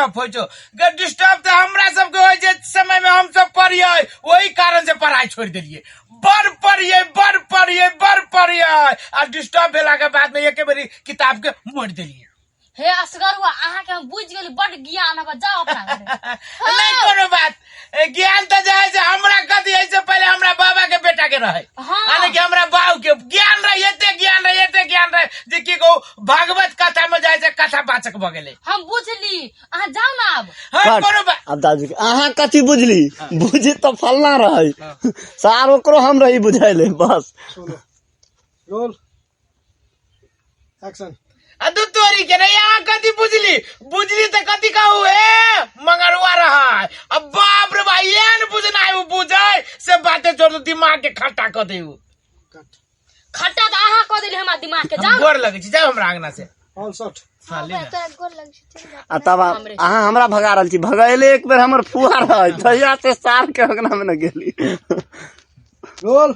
disturb हो disturb तो हमरा सबके हो जे समय में हम सब पढ़िए वही कारण से पढ़ाई छोड़ दिलिए बड़ पढ़िए आ डिस्टर्ब भेला के बाद में एक बारी किताब के मोड़ दिलिए हे असगर हुआ अहाँ के हम बुझ गेली बड़ ज्ञान अब जाओ अपना घरे नहीं कोनो बात ज्ञान तो जाए से हमरा कथी ऐसे पहले हमरा बाबा के बेटा के रहे यानी कि हमरा बाऊ के ज्ञान रहे जे की को भागवत कथा में जाए से कथा वाचक भ गेले हम बुझली अहाँ जाओ ना अब हां कोनो बात अब दादी अहाँ कथी बुझली बुझी तो फलना रहे सार ओकरो हम रही बुझाइले बस रोल एक्शन अदु तोरी के नहीं यहाँ कथी बुझली तो कथी कहू है मंगरवा रहा है अब बाप रे भाई ये न बुझना है वो बुझे से बातें छोड़ दिमाग के खट्टा कर दे खट्टा तो अहाँ कर दिले हमरा दिमाग के जाओ गोर लगे छी जाओ हमरा आंगना से ऑल शॉट तब अहाँ हमरा भगा रहल छी भगाइले एक बेर हमर फुआ रहे तहिया से सार के अंगना में न गेली रोल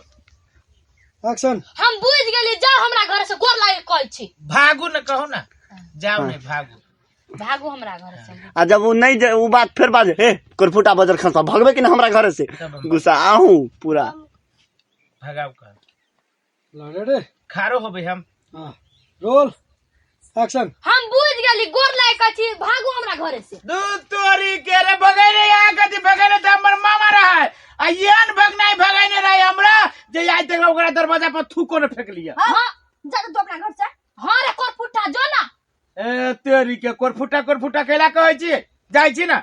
एक्शन हम बुझ गेली जाओ हमरा घर से गोर लागे कहै छी भागू न कहो ना जाओ नहीं भागू हमरा घर से आ जब वो नहीं वो बात फिर बाजे हे कोरफुटा बजर खसा भगबे कि ना हमरा घर से गुस्सा आहू पूरा भगाओ कर लड़े खारो होबे हम हां रोल एक्शन हम बुझ गेली गोर लागे कहै छी भागू हमरा घर से दू तोरी के रे बगैरे यहाँ कथी बगैरे तो हमर मामा रहा है आ यान भगनाई भगाइने रहे हमरा जे आज तक ओकरा दरवाजा पर थूको न फेंक लिया हां जा तो अपना घर से हां रे कोरफुटा जो ना ए तेरी के कोरफुटा कहला कहै छी जाय छी ना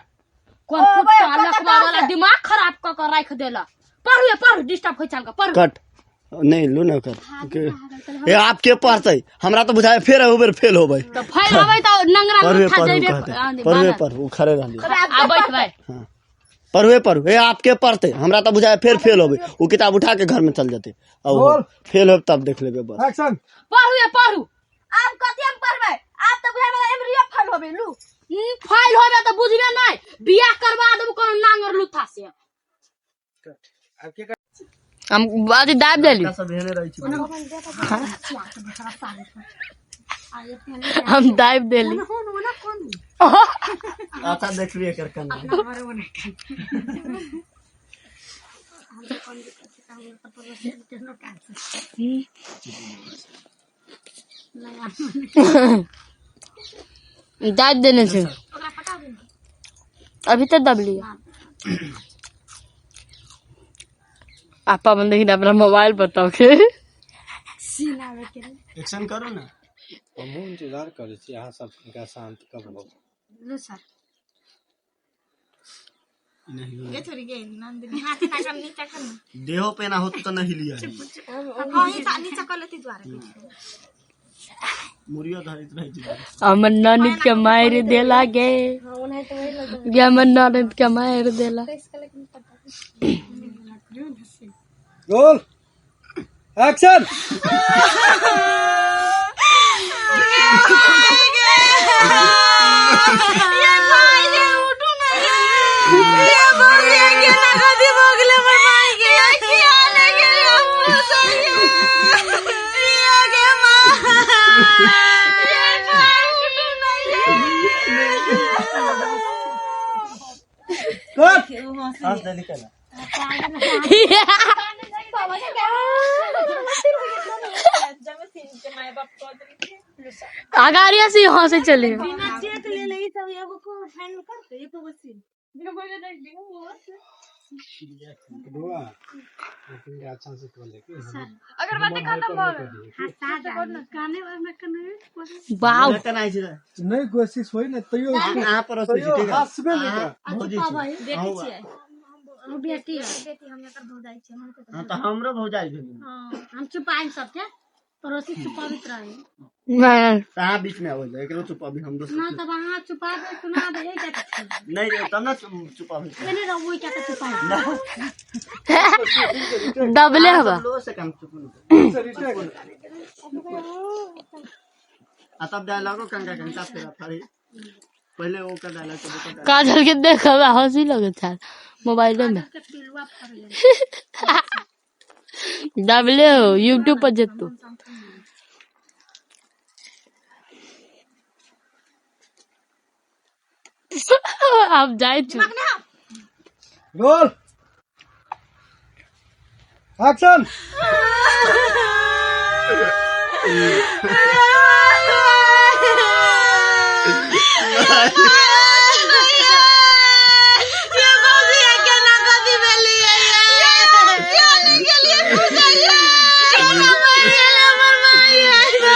कोरफुटा लखवा वाला दिमाग खराब क के राख देला पढ़ू डिस्टर्ब होय चल पढ़ कट नहीं लो न कर ए आपके पढ़ते हमरा तो बुझाए फिर उबर फेल होबै तो फेल होबै तो नंगरा उठा जेबे पढ़वे पर वो खड़े रहली आ बैठबै हां पढ़वे ए आपके पढ़ते हमरा तो बुझाए फिर फेल होबै वो किताब उठा के घर में चल जाते और फेल हो तब देख लेबे बस एक्शन पढ़ू आप कथि हम पढ़बै आप तो बुझाए वाला एमरिया फेल होबै लू फेल होबै तो बुझबे नै बियाह करवा देब कोनो नांगर लुथा से अब के हम बाजी दाब देली सब हेने रही छी हम दाब देली अच्छा देखलिए कर कन दाब देने से अभी तक दब लिया आपा मन देखिन अपना मोबाइल बताओ के एक्शन करो ना हम इंतजार करे छी अहाँ सब का शांत कब हो लो सर नहीं ये थोड़ी गई नंदिनी हाथ ना नीचे करना देहो पे ना होत तो नहीं लिया हां ये नीचे कर लेती द्वारा मुरियो धरित रही छी अमन ननित के मार देला गे अमन ननित के मार देला रोल एक्शन ये भाई ने उठो ना ये भाई के ना कदी बगले में माई के क्या लगे हम सही ये के मां ये भाई उठो ना कट हंस दे निकल अगाड़िया से यहाँ से चले वाह नहीं कोशिश होई ना तैयो यहाँ पर ठीक है हंसबे नहीं बेटी हम एकर भौजाई छै हां तो हमरो भौजाई भेल हां हम चुपाएम सबके पड़ोसी चुपावित रहे नहीं कहां बीच में आवे एकरो चुपाबी हम दोस्त ना तब अहाँ चुपा दे सुना दे ए क्या नहीं तब ना चुपाबी एने रहू क्या चुपाए डबले हवा लो से काम चुप आ तब डायलॉगो कंका फेरा थारी पहले वो का डायलॉग तो काजल के देखा हंसी लगे था मोबाइल में डबले हो यूट्यूब पर जतो अब जाए छु रोल एक्शन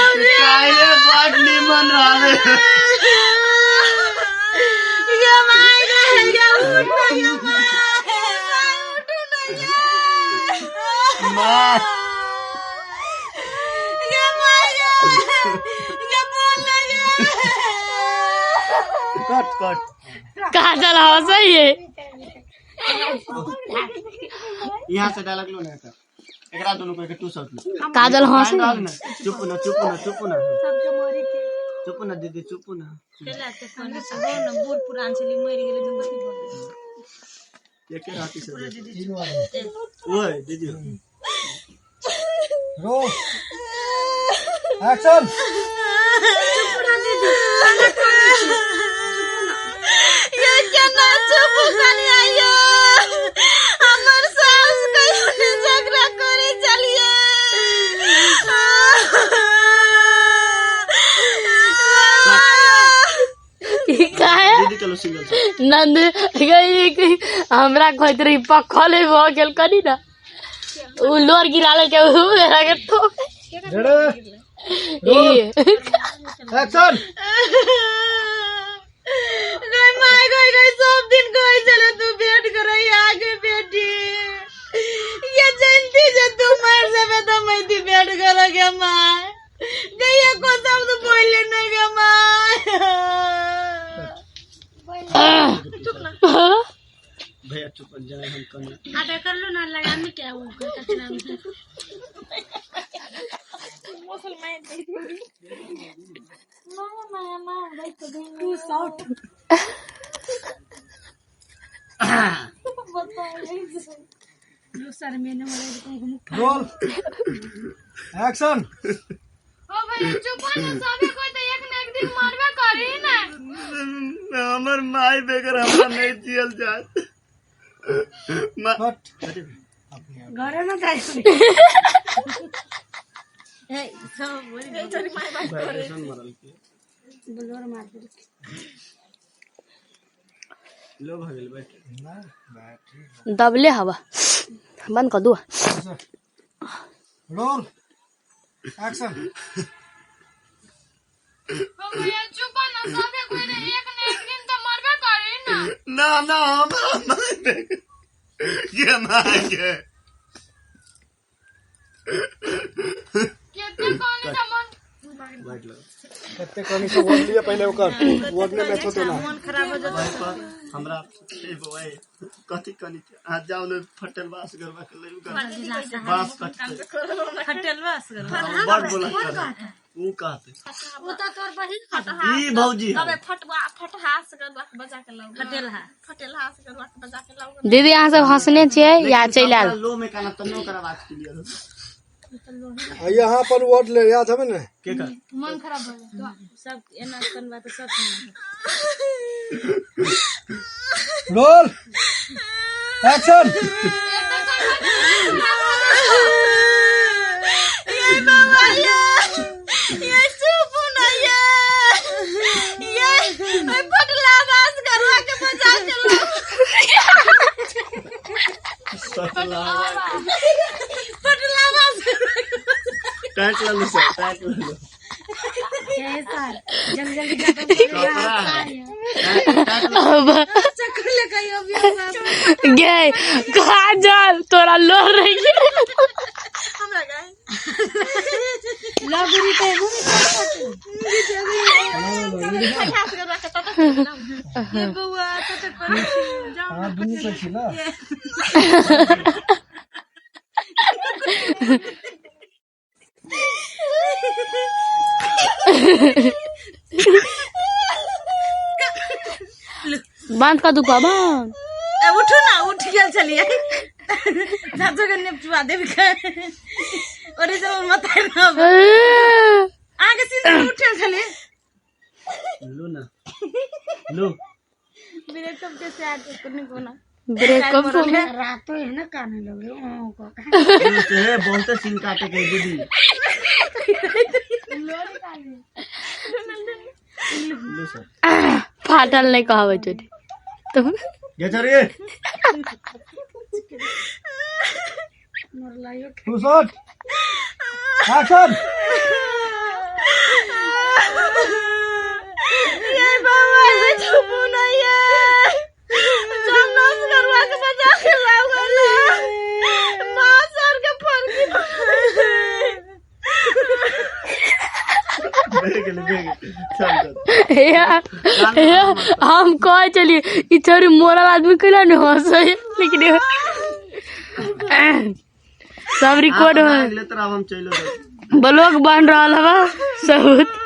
बात नहीं मन रहा है माँ कट कट काजल हंसई है यहाँ से डायलॉग लो ना एकरा दोनों को एक टू शॉट लो काजल हंसई ना चुप ना चुप ना चुप ना चुप ना दीदी चुप ना बूढ़ पुरान छली मर गेलै तो कथि बोलबै एक राती से ओए दीदी रोल एक्शन ये केना चुप कनी आइयो हमर सास कहियो झगड़ा करे चलिए दीदी चलो सिंगल नंद गई हमरा कहत रही पखले भ गेल कनी ना उ लोर गिराले के उ मेरा के ठोक एक्शन गई माय गई सब दिन गई चले तू भेंट करई आगे बेटी ये जानती जे तू मर जाबे तो मैं दी भेंट करोगे माय गई को सब तो बोले नहीं गे माय भैया चुप जाए हम कौन आटा कर लो ना लगाने क्या वो कचरा में तू साउट सर मैंने रोल एक्शन ओ भाई चुप ना सबे कोई तो एक दिन मारबे करी ना हमर माई बेगर हमरा नहीं जियल जात घरे में जाई ए सब बोली चोरी माय बात करे बोलवर मार दे लो भगल बैठ दबले हवा बंद कर दो रोल एक्शन भैया चुप ना सबे कोई तो एक दिन तो मारबे करी ना ना हमरा माई बेगर ये माई के कितने कौन था मन बैठ लो कत्ते कनी से वोट लिए पहले ओकर वोटने में तो ना मन खराब हो जाता हमरा ए बोए कथि कनी आज जाओ ले फटल बास करवा के ले बास कट खटेल बस बड़ बोला ऊ कहते वो तो तोर बहिन ई भौजी अबे फटहास कर बजा के लाओ फटेलहास कर बजा के लाओ दीदी यहाँ सब हंसने छे या चैलाल लो में काना तन्नो करा बात के लिए यहाँ पर वोट ले याद हमें ना के कर मन खराब हो गया सब एना करवा तो सब रोल एक्शन ये बाबा ये चुप ना ये फटला बास करवा के बजा के लाओ सटला फटला बास काट लो सर काट लो जल्दी जल्दी चक्कर ले गई अभी गे काजल तोरा लोर रही हमरा गए लगरी पे ये बउआ तो कर जाओ हाँ दुनी पे छी ना बांध का दुका बांध उठो ना उठ गया चलिए जाजो के नेपचुआ देवी का और इसे मत ना आगे सीधे उठ चलिए लो ना लो ब्रेकअप जैसे आज कोने कोना ब्रेकअप रातो है ना काने लगे ओ को बहुत सीन काटे के दीदी फाटल नहीं कहावे चोटी तुम ये चलिए तू सोच एक्शन ये बाबा से चुप नहीं है जन्नत करवा के बचा के लाओ मां सर के फोन हम कह चलिए ई छोरी मोरल आदमी कइला न हंस लेकिन सब रिकॉर्ड हो हम चलो ब्लॉग बन रहा है सबूत